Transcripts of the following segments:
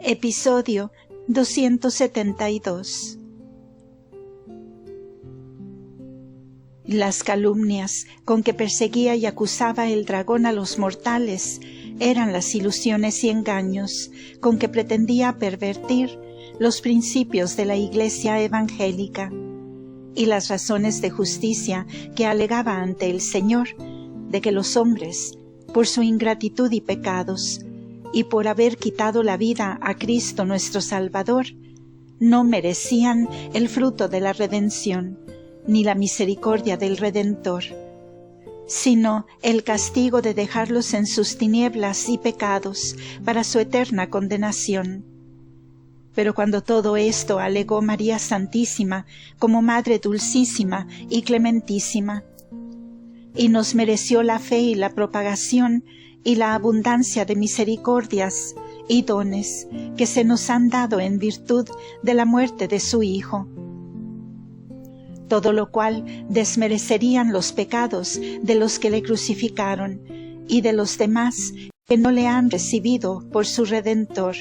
Episodio 272. Las calumnias con que perseguía y acusaba el dragón a los mortales eran las ilusiones y engaños con que pretendía pervertir los principios de la Iglesia evangélica y las razones de justicia que alegaba ante el Señor de que los hombres, por su ingratitud y pecados, y por haber quitado la vida a Cristo nuestro Salvador, no merecían el fruto de la redención, ni la misericordia del Redentor, sino el castigo de dejarlos en sus tinieblas y pecados para su eterna condenación. Pero cuando todo esto alegó María Santísima como Madre dulcísima y clementísima, y nos mereció la fe y la propagación y la abundancia de misericordias y dones que se nos han dado en virtud de la muerte de su Hijo, todo lo cual desmerecerían los pecados de los que le crucificaron y de los demás que no le han recibido por su Redentor.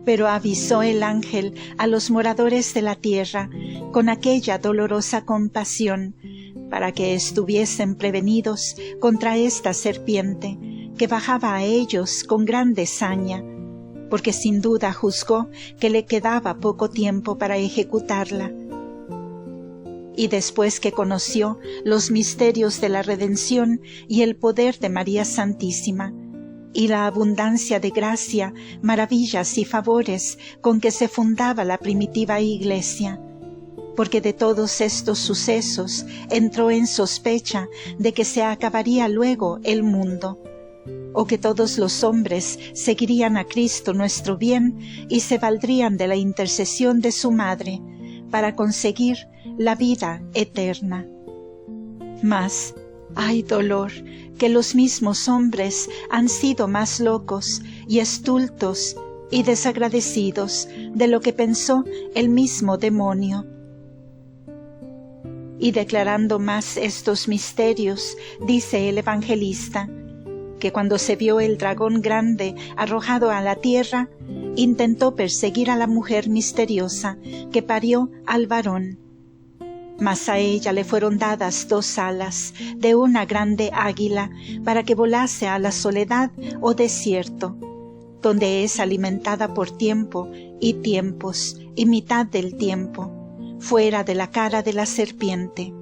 Pero avisó el ángel a los moradores de la tierra con aquella dolorosa compasión, para que estuviesen prevenidos contra esta serpiente, que bajaba a ellos con grande saña, porque sin duda juzgó que le quedaba poco tiempo para ejecutarla. Y después que conoció los misterios de la redención y el poder de María Santísima, y la abundancia de gracia, maravillas y favores con que se fundaba la primitiva Iglesia, porque de todos estos sucesos entró en sospecha de que se acabaría luego el mundo, o que todos los hombres seguirían a Cristo nuestro bien y se valdrían de la intercesión de su Madre para conseguir la vida eterna. Mas, ¡ay dolor!, que los mismos hombres han sido más locos y estultos y desagradecidos de lo que pensó el mismo demonio. Y declarando más estos misterios, dice el evangelista, que cuando se vio el dragón grande arrojado a la tierra, intentó perseguir a la mujer misteriosa que parió al varón. Mas a ella le fueron dadas 2 alas de una grande águila para que volase a la soledad o desierto, donde es alimentada por tiempo y tiempos y mitad del tiempo, fuera de la cara de la serpiente.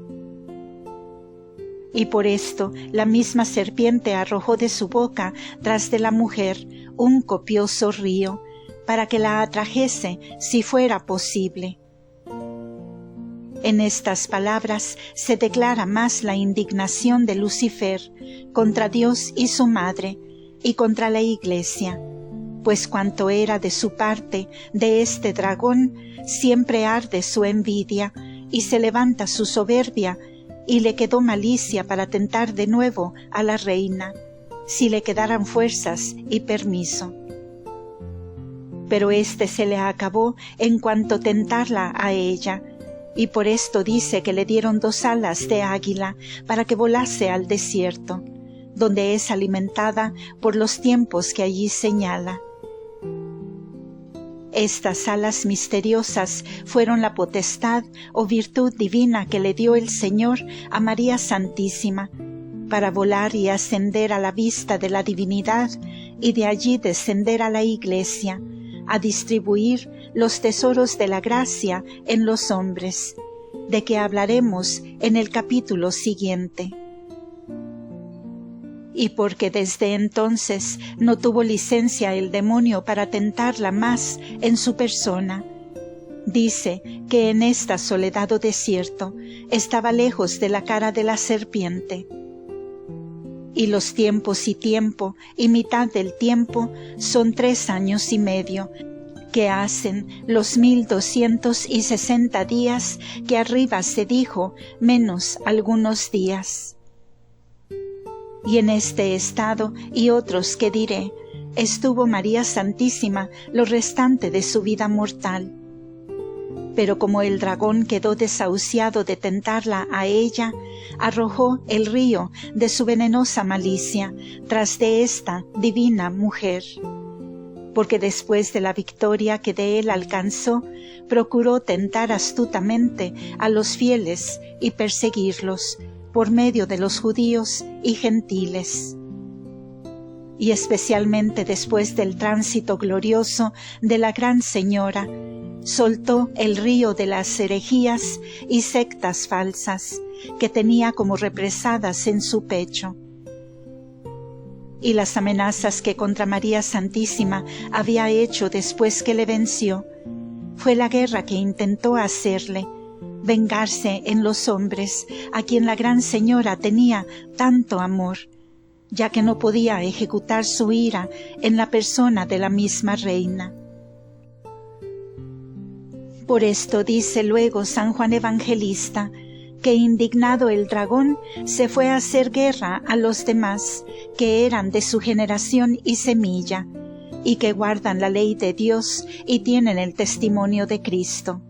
Y por esto la misma serpiente arrojó de su boca tras de la mujer un copioso río, para que la atrajese si fuera posible. En estas palabras se declara más la indignación de Lucifer contra Dios y su Madre, y contra la Iglesia, pues cuanto era de su parte de este dragón, siempre arde su envidia, y se levanta su soberbia, y le quedó malicia para tentar de nuevo a la reina, si le quedaran fuerzas y permiso. Pero éste se le acabó en cuanto tentarla a ella, y por esto dice que le dieron 2 alas de águila para que volase al desierto, donde es alimentada por los tiempos que allí señala. Estas alas misteriosas fueron la potestad o virtud divina que le dio el Señor a María Santísima, para volar y ascender a la vista de la divinidad y de allí descender a la Iglesia, a distribuir los tesoros de la gracia en los hombres, de que hablaremos en el capítulo siguiente. Y porque desde entonces no tuvo licencia el demonio para tentarla más en su persona, dice que en esta soledad o desierto estaba lejos de la cara de la serpiente. Y los tiempos y tiempo y mitad del tiempo son 3 años y medio, que hacen los 1260 días que arriba se dijo, menos algunos días. Y en este estado y otros que diré, estuvo María Santísima lo restante de su vida mortal. Pero como el dragón quedó desahuciado de tentarla a ella, arrojó el río de su venenosa malicia tras de esta divina mujer. Porque después de la victoria que de él alcanzó, procuró tentar astutamente a los fieles y perseguirlos por medio de los judíos y gentiles. Y especialmente después del tránsito glorioso de la Gran Señora, soltó el río de las herejías y sectas falsas que tenía como represadas en su pecho. Y las amenazas que contra María Santísima había hecho después que le venció, fue la guerra que intentó hacerle, vengarse en los hombres a quien la Gran Señora tenía tanto amor, ya que no podía ejecutar su ira en la persona de la misma reina. Por esto dice luego San Juan Evangelista, que indignado el dragón se fue a hacer guerra a los demás, que eran de su generación y semilla, y que guardan la ley de Dios y tienen el testimonio de Cristo.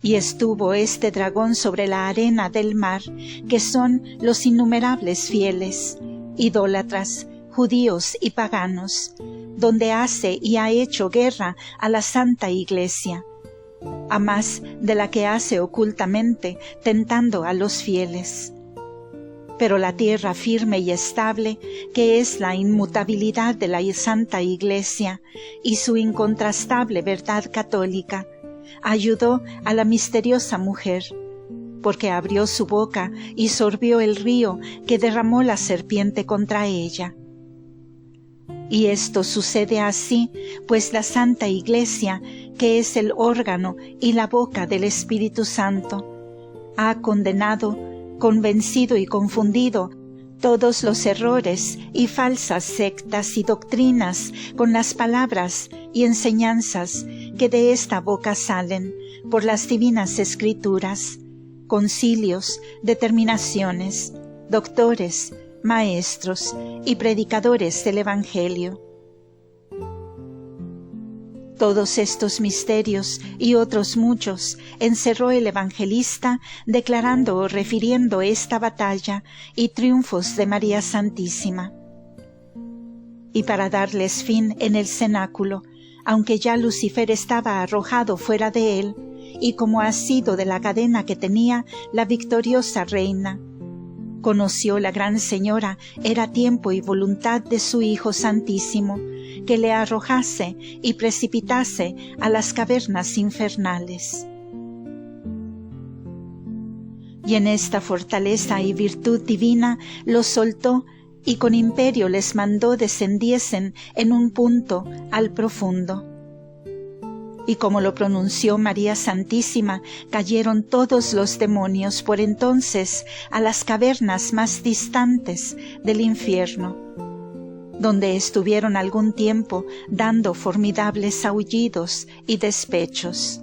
Y estuvo este dragón sobre la arena del mar, que son los innumerables fieles, idólatras, judíos y paganos, donde hace y ha hecho guerra a la Santa Iglesia, a más de la que hace ocultamente, tentando a los fieles. Pero la tierra firme y estable, que es la inmutabilidad de la Santa Iglesia y su incontrastable verdad católica, ayudó a la misteriosa mujer, porque abrió su boca y sorbió el río que derramó la serpiente contra ella. Y esto sucede así, pues la Santa Iglesia, que es el órgano y la boca del Espíritu Santo, ha condenado, convencido y confundido todos los errores y falsas sectas y doctrinas con las palabras y enseñanzas que de esta boca salen por las divinas Escrituras, concilios, determinaciones, doctores, maestros y predicadores del Evangelio. Todos estos misterios y otros muchos encerró el evangelista declarando o refiriendo esta batalla y triunfos de María Santísima. Y para darles fin en el cenáculo, aunque ya Lucifer estaba arrojado fuera de él, y como asido de la cadena que tenía la victoriosa reina, conoció la Gran Señora era tiempo y voluntad de su Hijo Santísimo, que le arrojase y precipitase a las cavernas infernales. Y en esta fortaleza y virtud divina los soltó y con imperio les mandó descendiesen en un punto al profundo. Y como lo pronunció María Santísima, cayeron todos los demonios por entonces a las cavernas más distantes del infierno, donde estuvieron algún tiempo dando formidables aullidos y despechos.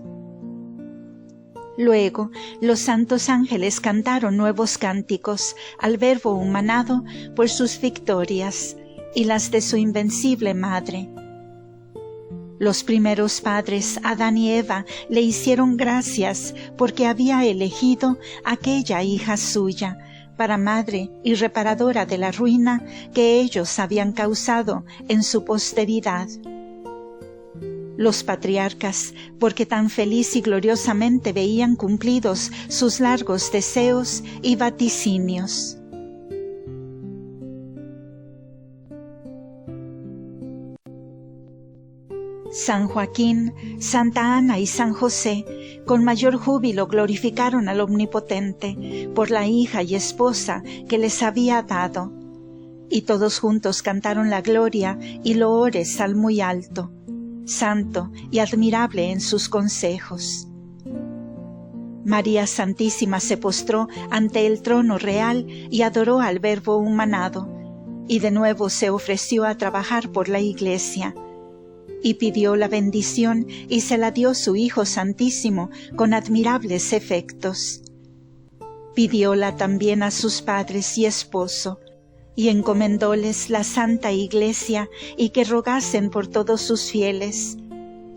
Luego los santos ángeles cantaron nuevos cánticos al Verbo humanado por sus victorias y las de su invencible Madre. Los primeros padres, Adán y Eva, le hicieron gracias porque había elegido aquella hija suya para madre y reparadora de la ruina que ellos habían causado en su posteridad. Los patriarcas, porque tan feliz y gloriosamente veían cumplidos sus largos deseos y vaticinios. San Joaquín, Santa Ana y San José, con mayor júbilo glorificaron al Omnipotente por la hija y esposa que les había dado, y todos juntos cantaron la gloria y loores al muy alto, santo y admirable en sus consejos. María Santísima se postró ante el trono real y adoró al Verbo humanado, y de nuevo se ofreció a trabajar por la Iglesia, y pidió la bendición y se la dio su Hijo Santísimo con admirables efectos. Pidióla también a sus padres y esposo, y encomendóles la Santa Iglesia y que rogasen por todos sus fieles,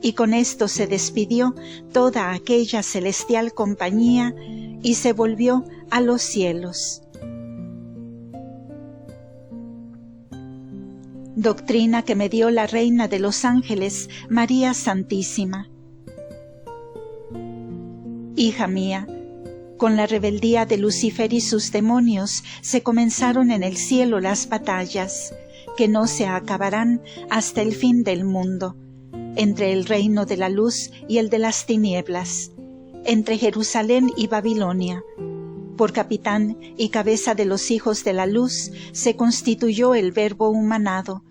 Y con esto se despidió toda aquella celestial compañía y se volvió a los cielos. Doctrina que me dio la Reina de los Ángeles, María Santísima. Hija mía, con la rebeldía de Lucifer y sus demonios se comenzaron en el cielo las batallas, que no se acabarán hasta el fin del mundo, entre el reino de la luz y el de las tinieblas, entre Jerusalén y Babilonia. Por capitán y cabeza de los hijos de la luz se constituyó el Verbo humanado,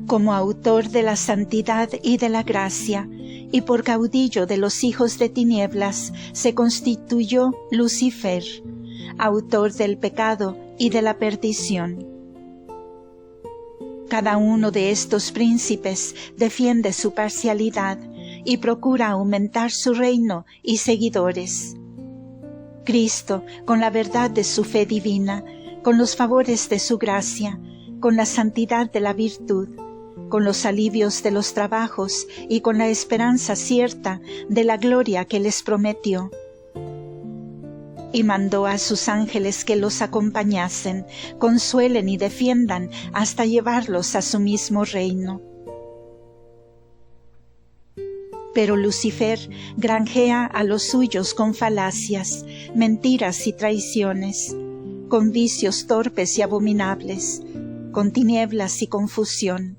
como autor de la santidad y de la gracia, y por caudillo de los hijos de tinieblas se constituyó Lucifer, autor del pecado y de la perdición. Cada uno de estos príncipes defiende su parcialidad y procura aumentar su reino y seguidores. Cristo, con la verdad de su fe divina, con los favores de su gracia, con la santidad de la virtud, con los alivios de los trabajos y con la esperanza cierta de la gloria que les prometió. Y mandó a sus ángeles que los acompañasen, consuelen y defiendan hasta llevarlos a su mismo reino. Pero Lucifer granjea a los suyos con falacias, mentiras y traiciones, con vicios torpes y abominables, con tinieblas y confusión,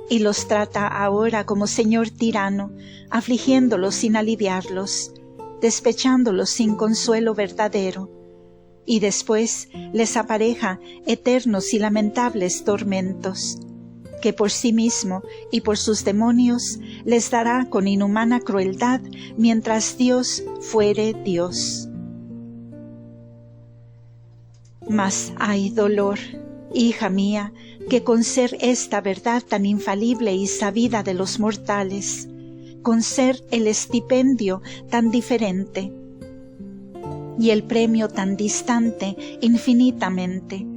y los trata ahora como señor tirano, afligiéndolos sin aliviarlos, despechándolos sin consuelo verdadero, y después les apareja eternos y lamentables tormentos, que por sí mismo y por sus demonios les dará con inhumana crueldad mientras Dios fuere Dios. Mas hay dolor, hija mía, que con ser esta verdad tan infalible y sabida de los mortales, con ser el estipendio tan diferente y el premio tan distante infinitamente.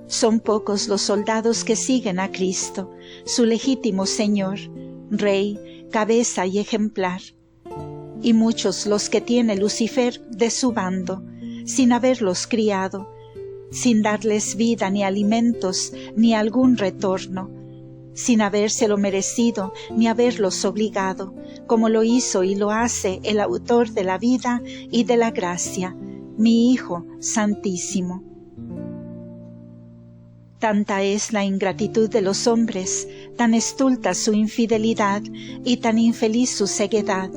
Son pocos los soldados que siguen a Cristo, su legítimo Señor, Rey, cabeza y ejemplar, y muchos los que tiene Lucifer de su bando, sin haberlos criado, sin darles vida ni alimentos ni algún retorno, sin habérselo merecido ni haberlos obligado, como lo hizo y lo hace el autor de la vida y de la gracia, mi Hijo Santísimo. Tanta es la ingratitud de los hombres, tan estulta su infidelidad y tan infeliz su ceguedad.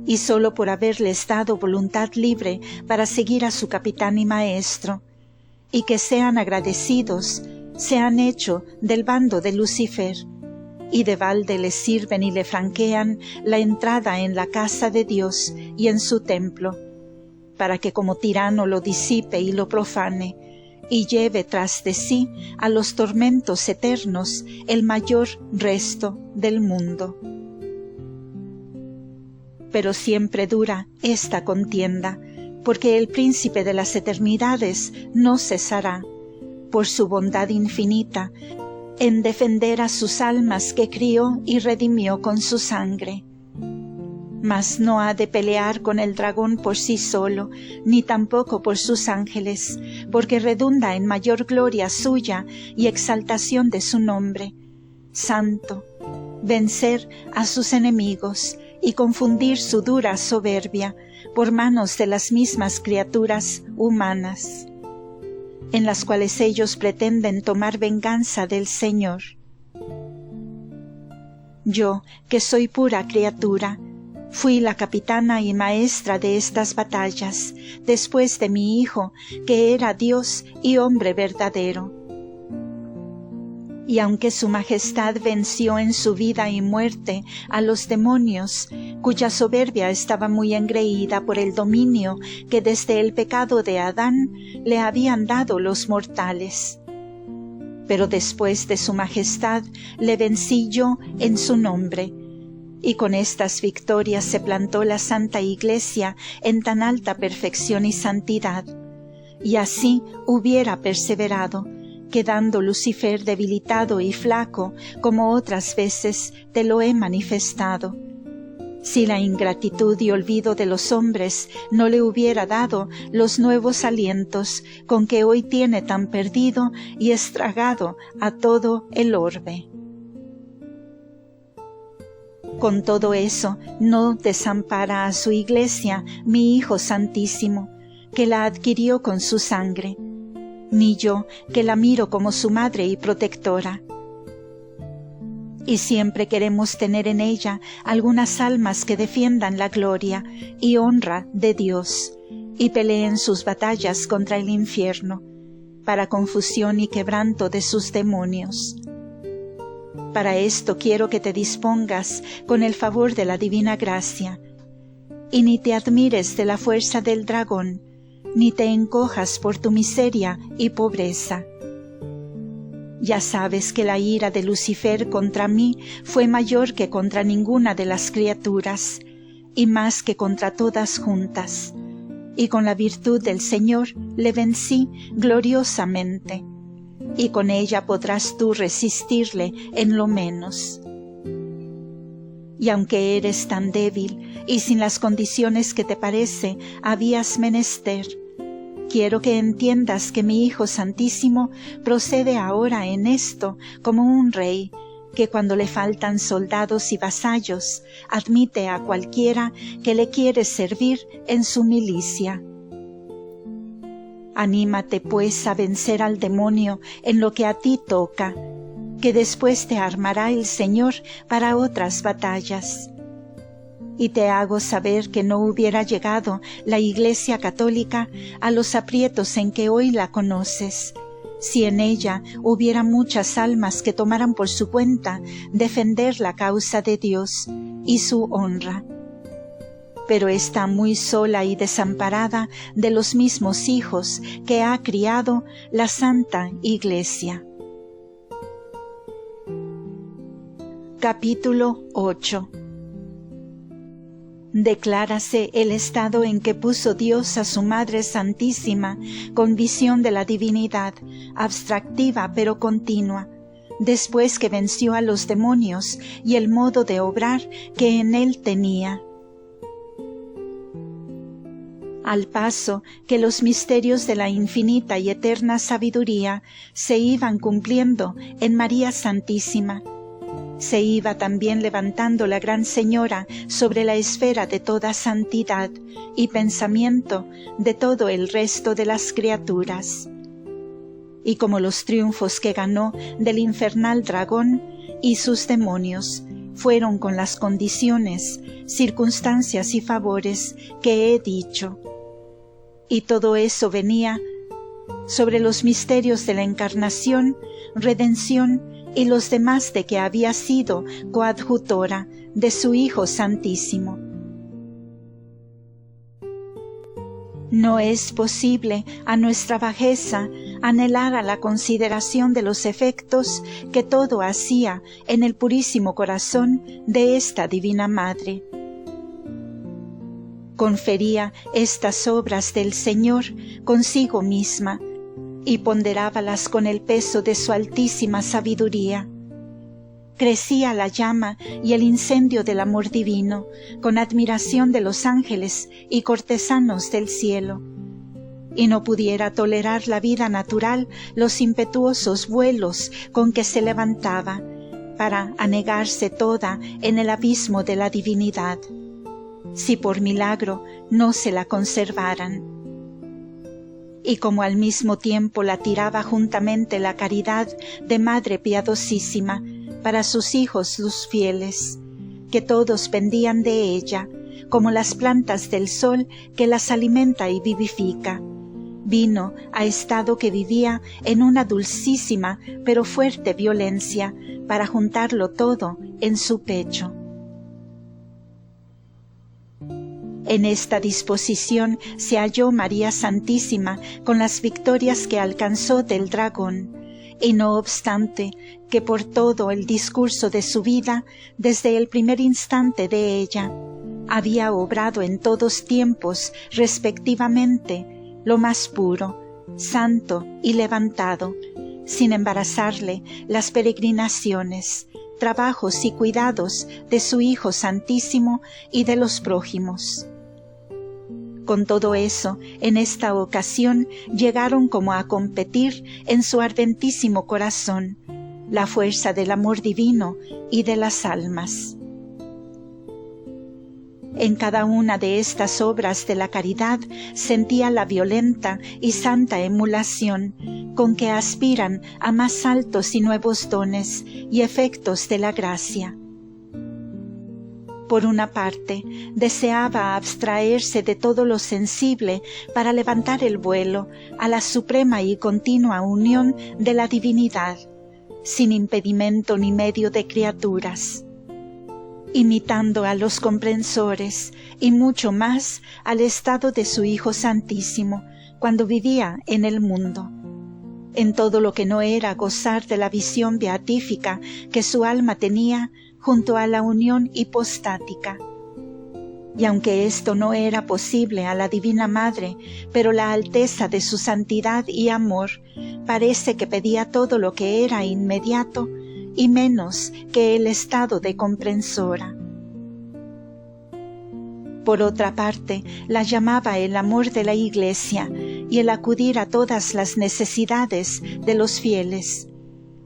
Y sólo por haberles dado voluntad libre para seguir a su capitán y maestro, y que sean agradecidos, se han hecho del bando de Lucifer, y de balde le sirven y le franquean la entrada en la casa de Dios y en su templo, para que como tirano lo disipe y lo profane, y lleve tras de sí a los tormentos eternos el mayor resto del mundo. Pero siempre dura esta contienda, porque el príncipe de las eternidades no cesará, por su bondad infinita, en defender a sus almas que crió y redimió con su sangre. Mas no ha de pelear con el dragón por sí solo, ni tampoco por sus ángeles, porque redunda en mayor gloria suya y exaltación de su nombre, santo, vencer a sus enemigos y confundir su dura soberbia por manos de las mismas criaturas humanas, en las cuales ellos pretenden tomar venganza del Señor. Yo, que soy pura criatura, fui la capitana y maestra de estas batallas, después de mi Hijo, que era Dios y hombre verdadero. Y aunque su majestad venció en su vida y muerte a los demonios, cuya soberbia estaba muy engreída por el dominio que desde el pecado de Adán le habían dado los mortales. Pero después de su majestad le vencí yo en su nombre, y con estas victorias se plantó la Santa Iglesia en tan alta perfección y santidad, y así hubiera perseverado, quedando Lucifer debilitado y flaco, como otras veces te lo he manifestado. Si la ingratitud y olvido de los hombres no le hubiera dado los nuevos alientos con que hoy tiene tan perdido y estragado a todo el orbe. Con todo eso, no desampara a su iglesia mi Hijo Santísimo, que la adquirió con su sangre, ni yo, que la miro como su madre y protectora. Y siempre queremos tener en ella algunas almas que defiendan la gloria y honra de Dios, y peleen sus batallas contra el infierno, para confusión y quebranto de sus demonios. Para esto quiero que te dispongas con el favor de la divina gracia, y ni te admires de la fuerza del dragón, ni te encojas por tu miseria y pobreza. Ya sabes que la ira de Lucifer contra mí fue mayor que contra ninguna de las criaturas, y más que contra todas juntas, y con la virtud del Señor le vencí gloriosamente, y con ella podrás tú resistirle en lo menos. Y aunque eres tan débil, y sin las condiciones que te parece habías menester, quiero que entiendas que mi Hijo Santísimo procede ahora en esto como un rey, que cuando le faltan soldados y vasallos, admite a cualquiera que le quiere servir en su milicia. Anímate pues a vencer al demonio en lo que a ti toca, que después te armará el Señor para otras batallas. Y te hago saber que no hubiera llegado la Iglesia Católica a los aprietos en que hoy la conoces, si en ella hubiera muchas almas que tomaran por su cuenta defender la causa de Dios y su honra. Pero está muy sola y desamparada de los mismos hijos que ha criado la Santa Iglesia. Capítulo 8. Declárase el estado en que puso Dios a su Madre Santísima con visión de la divinidad, abstractiva pero continua, después que venció a los demonios y el modo de obrar que en él tenía. Al paso que los misterios de la infinita y eterna sabiduría se iban cumpliendo en María Santísima, se iba también levantando la Gran Señora sobre la esfera de toda santidad y pensamiento de todo el resto de las criaturas. Y como los triunfos que ganó del infernal dragón y sus demonios fueron con las condiciones, circunstancias y favores que he dicho, y todo eso venía sobre los misterios de la encarnación, redención y los demás de que había sido coadjutora de su Hijo Santísimo. No es posible a nuestra bajeza anhelar a la consideración de los efectos que todo hacía en el purísimo corazón de esta Divina Madre. Confería estas obras del Señor consigo misma, y ponderábalas con el peso de su altísima sabiduría. Crecía la llama y el incendio del amor divino, con admiración de los ángeles y cortesanos del cielo, y no pudiera tolerar la vida natural los impetuosos vuelos con que se levantaba, para anegarse toda en el abismo de la divinidad, si por milagro no se la conservaran. Y como al mismo tiempo la tiraba juntamente la caridad de Madre piadosísima para sus hijos los fieles, que todos pendían de ella, como las plantas del sol que las alimenta y vivifica, vino a estado que vivía en una dulcísima pero fuerte violencia para juntarlo todo en su pecho. En esta disposición se halló María Santísima con las victorias que alcanzó del dragón, y no obstante que por todo el discurso de su vida, desde el primer instante de ella, había obrado en todos tiempos respectivamente lo más puro, santo y levantado, sin embarazarle las peregrinaciones, trabajos y cuidados de su Hijo Santísimo y de los prójimos. Con todo eso, en esta ocasión llegaron como a competir en su ardentísimo corazón la fuerza del amor divino y de las almas. En cada una de estas obras de la caridad sentía la violenta y santa emulación con que aspiran a más altos y nuevos dones y efectos de la gracia. Por una parte, deseaba abstraerse de todo lo sensible para levantar el vuelo a la suprema y continua unión de la divinidad, sin impedimento ni medio de criaturas, imitando a los comprensores y mucho más al estado de su Hijo Santísimo cuando vivía en el mundo, en todo lo que no era gozar de la visión beatífica que su alma tenía junto a la unión hipostática. Y aunque esto no era posible a la Divina Madre, pero la alteza de su santidad y amor parece que pedía todo lo que era inmediato y menos que el estado de comprensora. Por otra parte, la llamaba el amor de la Iglesia y el acudir a todas las necesidades de los fieles,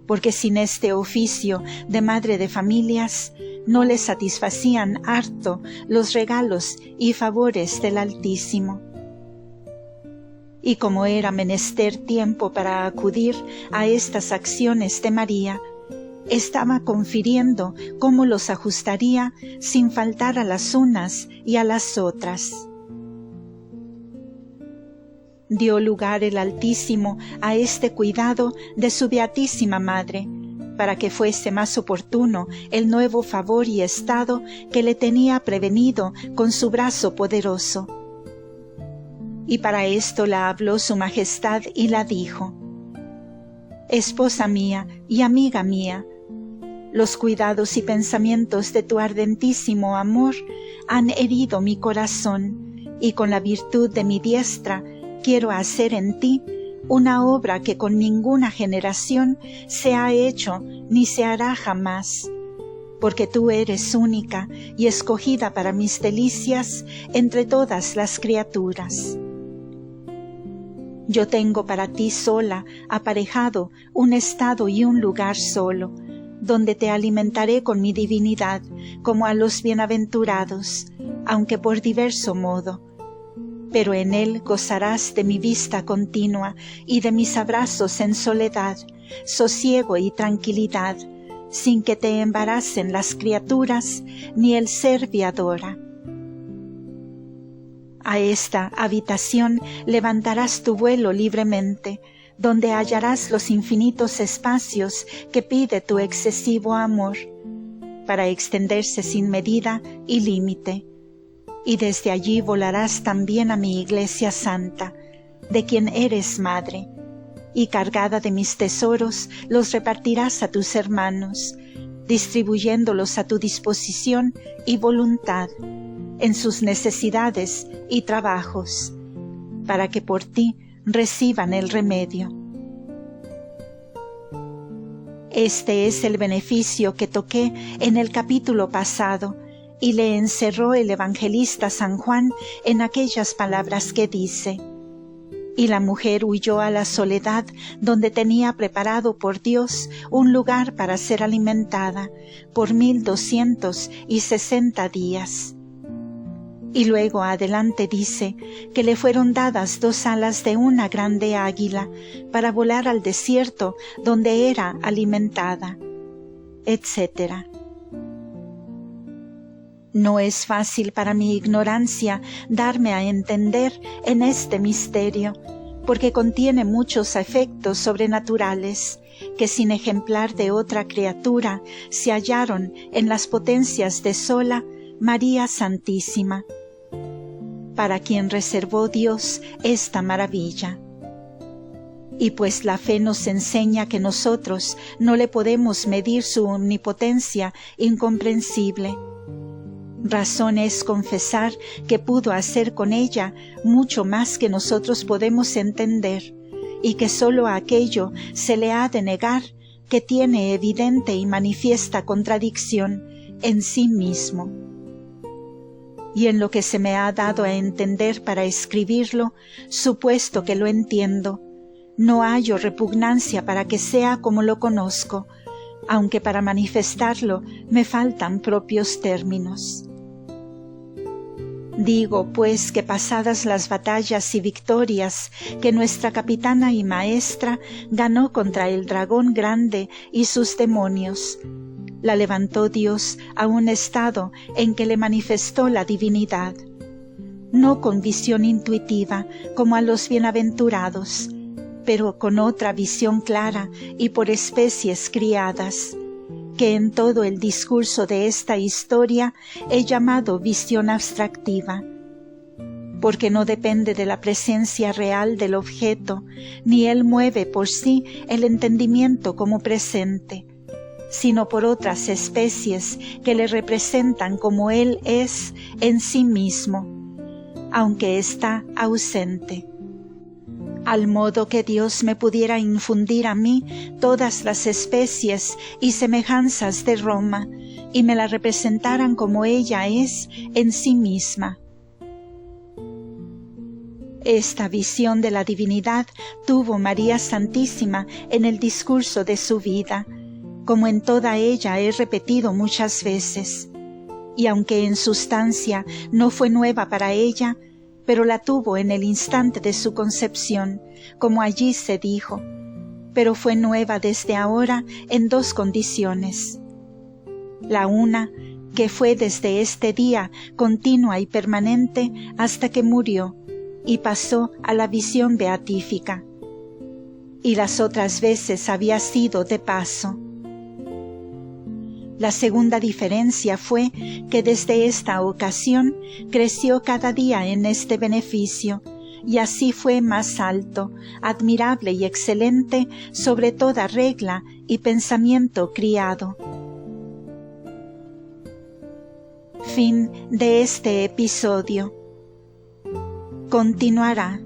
porque sin este oficio de madre de familias no le satisfacían harto los regalos y favores del Altísimo. Y como era menester tiempo para acudir a estas acciones de María, estaba confiriendo cómo los ajustaría sin faltar a las unas y a las otras. Dio lugar el Altísimo a este cuidado de su Beatísima Madre, para que fuese más oportuno el nuevo favor y estado que le tenía prevenido con su brazo poderoso. Y para esto la habló su Majestad y la dijo: «Esposa mía y amiga mía, los cuidados y pensamientos de tu ardentísimo amor han herido mi corazón, y con la virtud de mi diestra quiero hacer en ti una obra que con ninguna generación se ha hecho ni se hará jamás, porque tú eres única y escogida para mis delicias entre todas las criaturas. Yo tengo para ti sola aparejado un estado y un lugar solo, donde te alimentaré con mi divinidad, como a los bienaventurados, aunque por diverso modo. Pero en él gozarás de mi vista continua y de mis abrazos en soledad, sosiego y tranquilidad, sin que te embaracen las criaturas ni el ser viadora. A esta habitación levantarás tu vuelo libremente, donde hallarás los infinitos espacios que pide tu excesivo amor, para extenderse sin medida y límite. Y desde allí volarás también a mi Iglesia Santa, de quien eres madre, y cargada de mis tesoros los repartirás a tus hermanos, distribuyéndolos a tu disposición y voluntad, en sus necesidades y trabajos, para que por ti reciban el remedio. Este es el beneficio que toqué en el capítulo pasado, y le encerró el evangelista San Juan en aquellas palabras que dice: «Y la mujer huyó a la soledad donde tenía preparado por Dios un lugar para ser alimentada por 1260 días». Y luego adelante dice que le fueron dadas 2 alas de una grande águila para volar al desierto donde era alimentada, etc. No es fácil para mi ignorancia darme a entender en este misterio, porque contiene muchos efectos sobrenaturales que sin ejemplar de otra criatura se hallaron en las potencias de sola María Santísima, para quien reservó Dios esta maravilla. Y pues la fe nos enseña que nosotros no le podemos medir su omnipotencia incomprensible, razón es confesar que pudo hacer con ella mucho más que nosotros podemos entender, y que sólo aquello se le ha de negar que tiene evidente y manifiesta contradicción en sí mismo. Y en lo que se me ha dado a entender para escribirlo, supuesto que lo entiendo, no hallo repugnancia para que sea como lo conozco, aunque para manifestarlo me faltan propios términos. Digo, pues, que pasadas las batallas y victorias que nuestra capitana y maestra ganó contra el dragón grande y sus demonios, la levantó Dios a un estado en que le manifestó la divinidad, no con visión intuitiva como a los bienaventurados, pero con otra visión clara y por especies criadas, que en todo el discurso de esta historia he llamado visión abstractiva, porque no depende de la presencia real del objeto, ni él mueve por sí el entendimiento como presente, sino por otras especies que le representan como él es en sí mismo, aunque está ausente. Al modo que Dios me pudiera infundir a mí todas las especies y semejanzas de Roma, y me la representaran como ella es en sí misma. Esta visión de la divinidad tuvo María Santísima en el discurso de su vida, como en toda ella he repetido muchas veces, y aunque en sustancia no fue nueva para ella, pero la tuvo en el instante de su concepción, como allí se dijo, pero fue nueva desde ahora en dos condiciones. La una, que fue desde este día continua y permanente hasta que murió y pasó a la visión beatífica, y las otras veces había sido de paso. La segunda diferencia fue que desde esta ocasión creció cada día en este beneficio, y así fue más alto, admirable y excelente sobre toda regla y pensamiento criado. Fin de este episodio. Continuará.